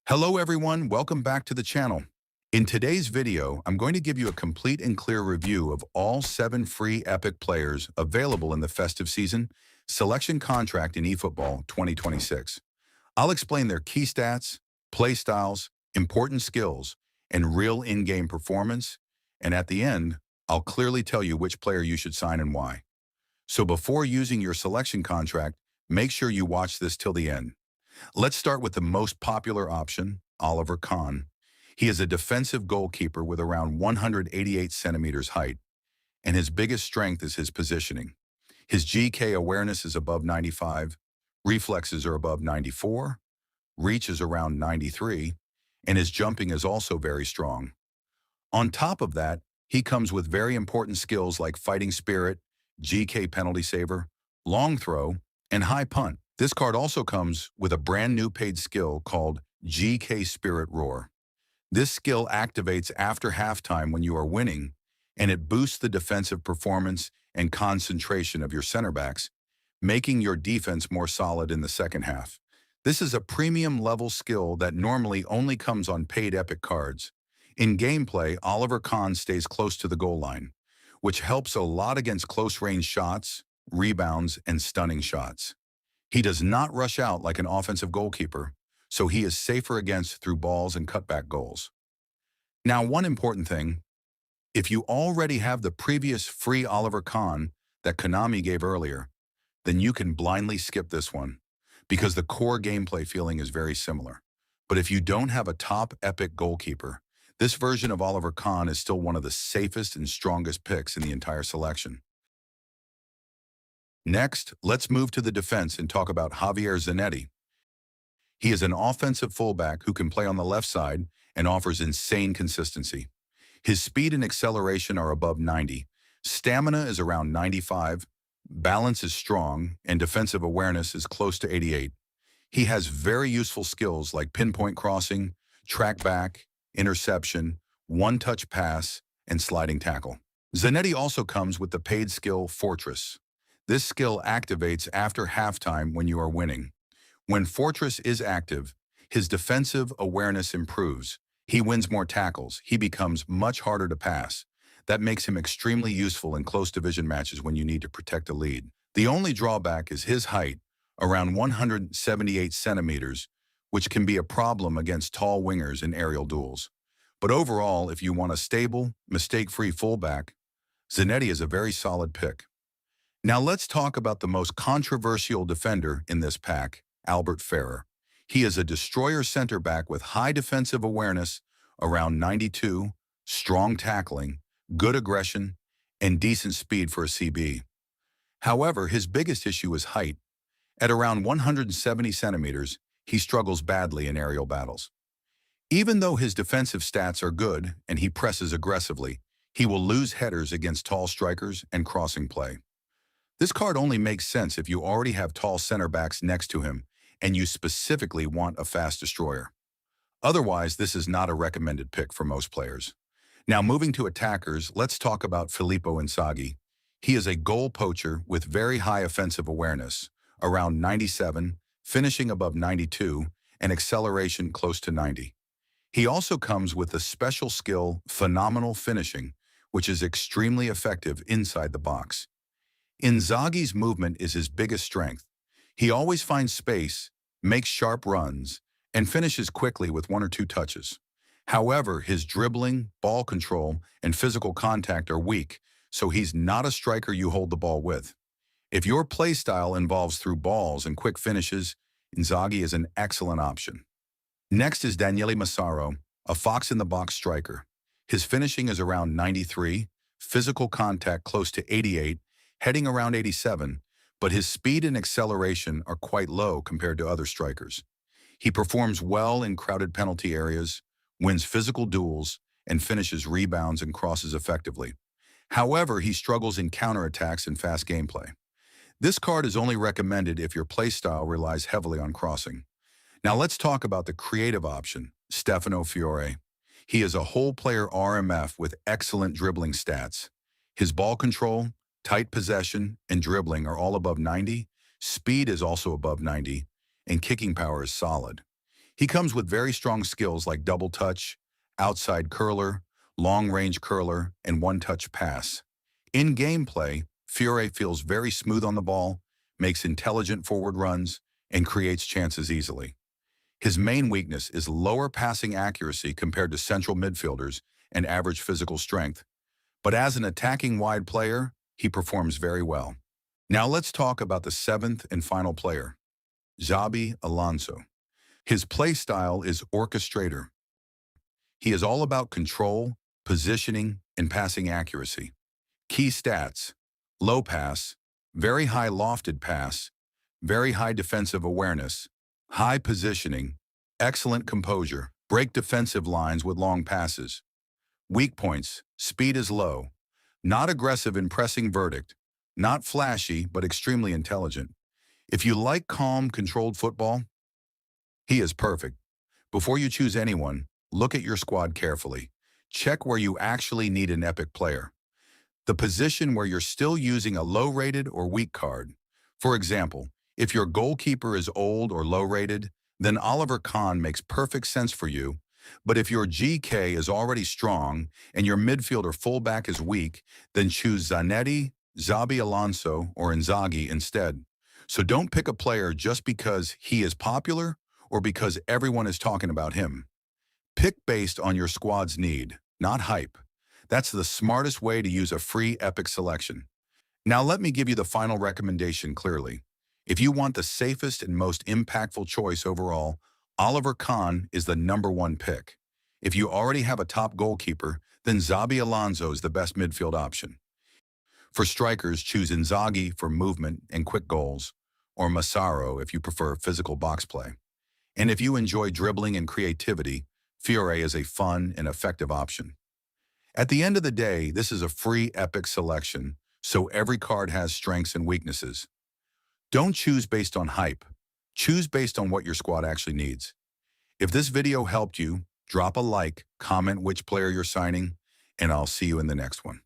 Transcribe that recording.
Hello everyone, welcome back to the channel. In today's video, I'm going to give you a complete and clear review of all 7 free Epic players available in the festive season selection contract in eFootball 2026. I'll explain their key stats, play styles, important skills, and real in-game performance, and at the end, I'll clearly tell you which player you should sign and why. So before using your selection contract, make sure you watch this till the end. Let's start with the most popular option, Oliver Kahn. He is a defensive goalkeeper with around 188 centimeters height, and his biggest strength is his positioning. His GK awareness is above 95, reflexes are above 94, reach is around 93, and his jumping is also very strong. On top of that, he comes with very important skills like fighting spirit, GK penalty saver, long throw, and high punt. This card also comes with a brand new paid skill called GK Spirit Roar. This skill activates after halftime when you are winning, and it boosts the defensive performance and concentration of your center backs, making your defense more solid in the second half. This is a premium level skill that normally only comes on paid Epic cards. In gameplay, Oliver Kahn stays close to the goal line, which helps a lot against close-range shots, rebounds, and stunning shots. He does not rush out like an offensive goalkeeper, so he is safer against through balls and cutback goals. Now, one important thing, if you already have the previous free Oliver Kahn that Konami gave earlier, then you can blindly skip this one, because the core gameplay feeling is very similar. But if you don't have a top Epic goalkeeper, this version of Oliver Kahn is still one of the safest and strongest picks in the entire selection. Next, let's move to the defense and talk about Javier Zanetti. He is an offensive fullback who can play on the left side and offers insane consistency. His speed and acceleration are above 90, stamina is around 95, balance is strong, and defensive awareness is close to 88. He has very useful skills like pinpoint crossing, track back, interception, one-touch pass, and sliding tackle. Zanetti also comes with the paid skill Fortress. This skill activates after halftime when you are winning. When Fortress is active, his defensive awareness improves. He wins more tackles. He becomes much harder to pass. That makes him extremely useful in close division matches when you need to protect a lead. The only drawback is his height, around 178 centimeters, which can be a problem against tall wingers in aerial duels. But overall, if you want a stable, mistake-free fullback, Zanetti is a very solid pick. Now let's talk about the most controversial defender in this pack, Albert Ferrer. He is a destroyer center back with high defensive awareness, around 92, strong tackling, good aggression, and decent speed for a CB. However, his biggest issue is height. At around 170 centimeters, he struggles badly in aerial battles. Even though his defensive stats are good and he presses aggressively, he will lose headers against tall strikers and crossing play. This card only makes sense if you already have tall center backs next to him and you specifically want a fast destroyer. Otherwise, this is not a recommended pick for most players. Now moving to attackers, let's talk about Filippo Inzaghi. He is a goal poacher with very high offensive awareness, around 97, finishing above 92, and acceleration close to 90. He also comes with the special skill phenomenal finishing, which is extremely effective inside the box. Inzaghi's movement is his biggest strength. He always finds space, makes sharp runs, and finishes quickly with 1 or 2 touches. However, his dribbling, ball control, and physical contact are weak, so he's not a striker you hold the ball with. If your play style involves through balls and quick finishes, Inzaghi is an excellent option. Next is Daniele Massaro, a fox-in-the-box striker. His finishing is around 93, physical contact close to 88, heading around 87, but his speed and acceleration are quite low compared to other strikers. He performs well in crowded penalty areas, wins physical duels, and finishes rebounds and crosses effectively. However, he struggles in counterattacks and fast gameplay. This card is only recommended if your playstyle relies heavily on crossing. Now let's talk about the creative option, Stefano Fiore. He is a whole-player RMF with excellent dribbling stats. His ball control, tight possession, and dribbling are all above 90, speed is also above 90, and kicking power is solid. He comes with very strong skills like double touch, outside curler, long-range curler, and one-touch pass. In gameplay, Fiore feels very smooth on the ball, makes intelligent forward runs, and creates chances easily. His main weakness is lower passing accuracy compared to central midfielders and average physical strength, but as an attacking wide player, he performs very well. Now let's talk about the seventh and final player, Xabi Alonso. His play style is orchestrator. He is all about control, positioning, and passing accuracy. Key stats: low pass, very high lofted pass, very high defensive awareness, high positioning, excellent composure, break defensive lines with long passes. Weak points: speed is low, not aggressive in pressing verdict, not flashy but extremely intelligent. If you like calm, controlled football, he is perfect. Before you choose anyone, look at your squad carefully. Check where you actually need an epic player. The position where you're still using a low-rated or weak card. For example, if your goalkeeper is old or low-rated, then Oliver Kahn makes perfect sense for you. But if your GK is already strong and your midfield or fullback is weak, then choose Zanetti, Xabi Alonso, or Inzaghi instead. So don't pick a player just because he is popular or because everyone is talking about him. Pick based on your squad's need, not hype. That's the smartest way to use a free epic selection. Now let me give you the final recommendation clearly. If you want the safest and most impactful choice overall, Oliver Kahn is the #1 pick. If you already have a top goalkeeper, then Xabi Alonso is the best midfield option. For strikers, choose Inzaghi for movement and quick goals, or Massaro if you prefer physical box play. And if you enjoy dribbling and creativity, Fiore is a fun and effective option. At the end of the day, this is a free epic selection, so every card has strengths and weaknesses. Don't choose based on hype. Choose based on what your squad actually needs. If this video helped you, drop a like, comment which player you're signing, and I'll see you in the next one.